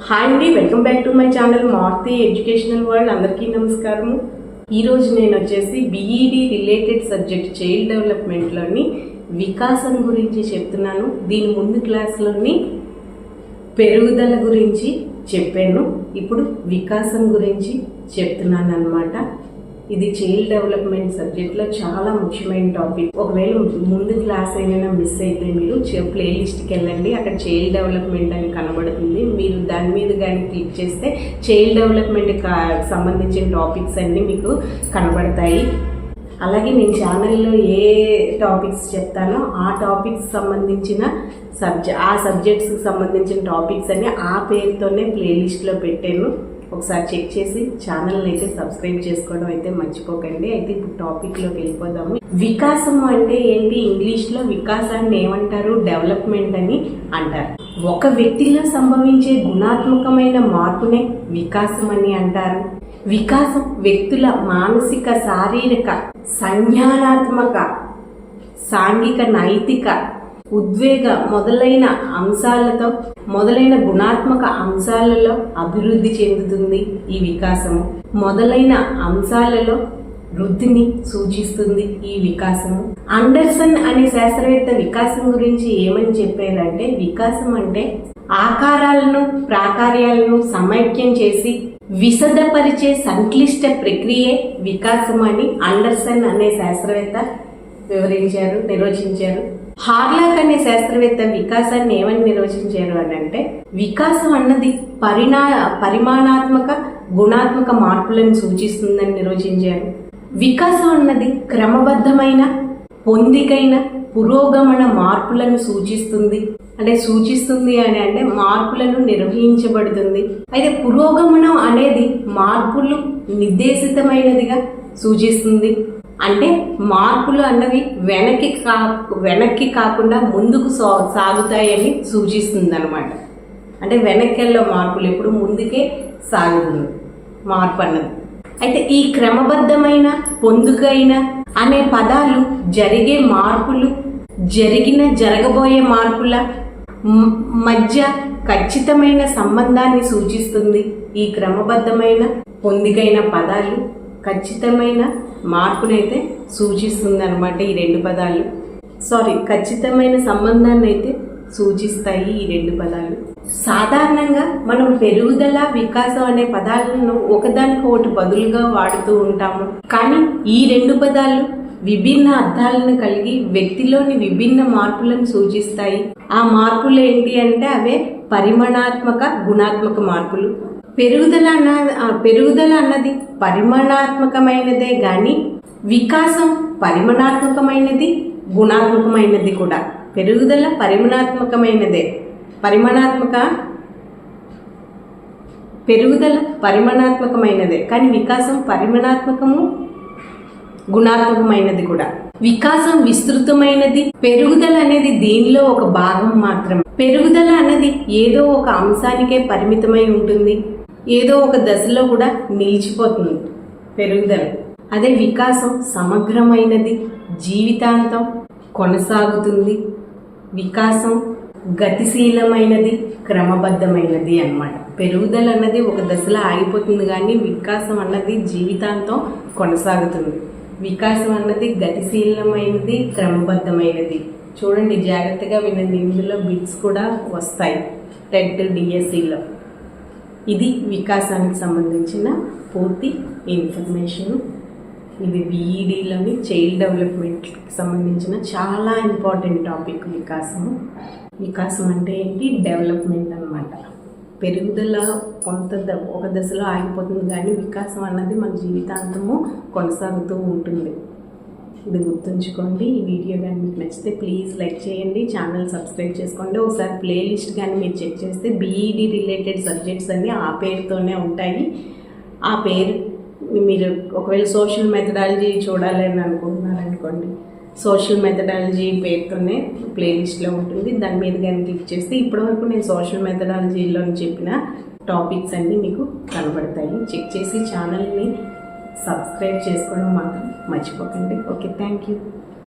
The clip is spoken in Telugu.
హాయ్ అండి, welcome back to my channel Maruti educational world. అందరికీ నమస్కారము. ఈరోజు నేను వచ్చేసి బీఈడి రిలేటెడ్ సబ్జెక్ట్ చైల్డ్ డెవలప్మెంట్లోని వికాసం గురించి చెప్తున్నాను. దీని ముందు క్లాస్లోని పెరుగుదల గురించి చెప్పాను. ఇప్పుడు వికాసం గురించి చెప్తున్నాను అన్నమాట. ఇది చైల్డ్ డెవలప్మెంట్ సబ్జెక్ట్లో చాలా ముఖ్యమైన టాపిక్. ఒకవేళ ముందు క్లాస్ ఏమైనా మిస్ అయితే మీరు ప్లేలిస్ట్కి వెళ్ళండి, అక్కడ చైల్డ్ డెవలప్మెంట్ అని కనబడుతుంది. మీరు దాని మీద కానీ క్లిక్ చేస్తే చైల్డ్ డెవలప్మెంట్కి సంబంధించిన టాపిక్స్ అన్నీ మీకు కనబడతాయి. అలాగే నేను ఛానల్లో ఏ టాపిక్స్ చెప్తానో ఆ టాపిక్స్ సంబంధించిన సబ్జెక్ట్స్కి సంబంధించిన టాపిక్స్ అన్ని ఆ పేరుతోనే ప్లేలిస్ట్లో పెట్టాను. ఒకసారి చెక్ చేసి ఛానల్ని అయితే సబ్స్క్రైబ్ చేసుకోవడం అయితే మర్చిపోకండి. అయితే ఇప్పుడు టాపిక్లోకి వెళ్ళిపోదాము. వికాసము అంటే ఏంటి? ఇంగ్లీష్లో వికాసాన్ని ఏమంటారు? డెవలప్మెంట్ అని అంటారు. ఒక వ్యక్తిలో సంభవించే గుణాత్మకమైన మార్పునే వికాసం అని అంటారు. వికాసం వ్యక్తుల మానసిక, శారీరక, సంజ్ఞానాత్మక, సాంఘిక, నైతిక, ఉద్వేగ మొదలైన గుణాత్మక అంశాలలో అభివృద్ధి చెందుతుంది. ఈ వికాసము మొదలైన అంశాలలో వృద్ధిని సూచిస్తుంది. ఈ వికాసము అండర్సన్ అనే శాస్త్రవేత్త వికాసం గురించి ఏమని చెప్పారంటే, వికాసం అంటే ఆకారాలను, ప్రాకార్యాలను సమైక్యం చేసి విశదపరిచే సంక్లిష్ట ప్రక్రియే వికాసం అని అండర్సన్ అనే శాస్త్రవేత్త నిర్వచించారు. హార్లాక్ అనే శాస్త్రవేత్త వికాసాన్ని ఏమని నిర్వచించారు అని అంటే, వికాసం అన్నది పరిమాణాత్మక, గుణాత్మక మార్పులను సూచిస్తుందని నిర్వచించారు. వికాసం అన్నది క్రమబద్ధమైన, పొందికైన పురోగమన మార్పులను సూచిస్తుంది అని అంటే మార్పులను నిర్వహించబడుతుంది. అయితే పురోగమనం అనేది మార్పులు నిర్దేశితమైనదిగా సూచిస్తుంది. అంటే మార్పులు అన్నవి వెనక్కి కాకుండా ముందుకు సాగుతాయని సూచిస్తుంది అనమాట. అంటే వెనక్కెళ్ళ మార్పులు ఎప్పుడు ముందుకే సాగుతుంది మార్పు అన్నది. అయితే ఈ క్రమబద్ధమైన, పొందుకైన అనే పదాలు జరిగే మార్పులు, జరగబోయే మార్పుల మధ్య ఖచ్చితమైన సంబంధాన్ని సూచిస్తుంది. ఈ క్రమబద్ధమైన, పొందికైన పదాలు ఖచ్చితమైన మార్పునైతే సూచిస్తుంది అనమాట. ఈ రెండు పదాలు ఖచ్చితమైన సంబంధాన్ని అయితే సూచిస్తాయి ఈ రెండు పదాలు. సాధారణంగా మనం పెరుగుదల, వికాసం అనే పదాలను ఒకదానికి ఒకటి బదులుగా వాడుతూ ఉంటాము. కానీ ఈ రెండు పదాలు విభిన్న అర్థాలను కలిగి వ్యక్తిలోని విభిన్న మార్పులను సూచిస్తాయి. ఆ మార్పులు ఏంటి అంటే అవే పరిమాణాత్మక, గుణాత్మక మార్పులు. పెరుగుదల అన్నది పరిమాణాత్మకమైనదే గాని వికాసం పరిమాణాత్మకమైనది, గుణాత్మకమైనది కూడా. పెరుగుదల పరిమాణాత్మకమైనదే కానీ వికాసం పరిమాణాత్మకము, గుణాత్మకమైనది కూడా. వికాసం విస్తృతమైనది, పెరుగుదల అనేది దీనిలో ఒక భాగం మాత్రమే. పెరుగుదల అనేది ఏదో ఒక అంశానికే పరిమితమై ఉంటుంది, ఏదో ఒక దశలో కూడా నిలిచిపోతుంది పెరుగుదల. అదే వికాసం సమగ్రమైనది, జీవితాంతం కొనసాగుతుంది. వికాసం గతిశీలమైనది, క్రమబద్ధమైనది అన్నమాట. పెరుగుదల అన్నది ఒక దశలో ఆగిపోతుంది కానీ వికాసం అన్నది జీవితాంతం కొనసాగుతుంది. వికాసం అన్నది గతిశీలమైనది, క్రమబద్ధమైనది. చూడండి, జాగ్రత్తగా వినండి, ఇందులో బిట్స్ కూడా వస్తాయి టెట్ డిఎస్సిలో. ఇది వికాసానికి సంబంధించిన పూర్తి ఇన్ఫర్మేషన్. ఇది బీఈడీలోని చైల్డ్ డెవలప్మెంట్కి సంబంధించిన చాలా ఇంపార్టెంట్ టాపిక్ వికాసం అంటే ఏంటి? డెవలప్మెంట్ అన్నమాట. పెరుగుదల ఒక దశలో ఆగిపోతుంది కానీ వికాసం అన్నది మన జీవితాంతము కొనసాగుతూ ఉంటుంది. ఇది గుర్తుంచుకోండి. ఈ వీడియో కానీ మీకు నచ్చితే ప్లీజ్ లైక్ చేయండి, ఛానల్ సబ్స్క్రైబ్ చేసుకోండి. ఒకసారి ప్లేలిస్ట్ కానీ మీరు చెక్ చేస్తే బీఈడి రిలేటెడ్ సబ్జెక్ట్స్ అన్నీ ఆ పేరుతోనే ఉంటాయి. ఆ పేరు మీరు ఒకవేళ సోషల్ మెథడాలజీ చూడాలని అనుకుంటున్నారనుకోండి, సోషల్ మెథడాలజీ పేరుతోనే ప్లేలిస్ట్లో ఉంటుంది. దాని మీద కానీ క్లిక్ చేస్తే ఇప్పటివరకు నేను సోషల్ మెథడాలజీలో చెప్పిన టాపిక్స్ అన్నీ మీకు కనబడతాయి. చెక్ చేసి ఛానల్ని సబ్స్క్రైబ్ చేసుకోవడం మాత్రం మర్చిపోకండి. Okay, thank you.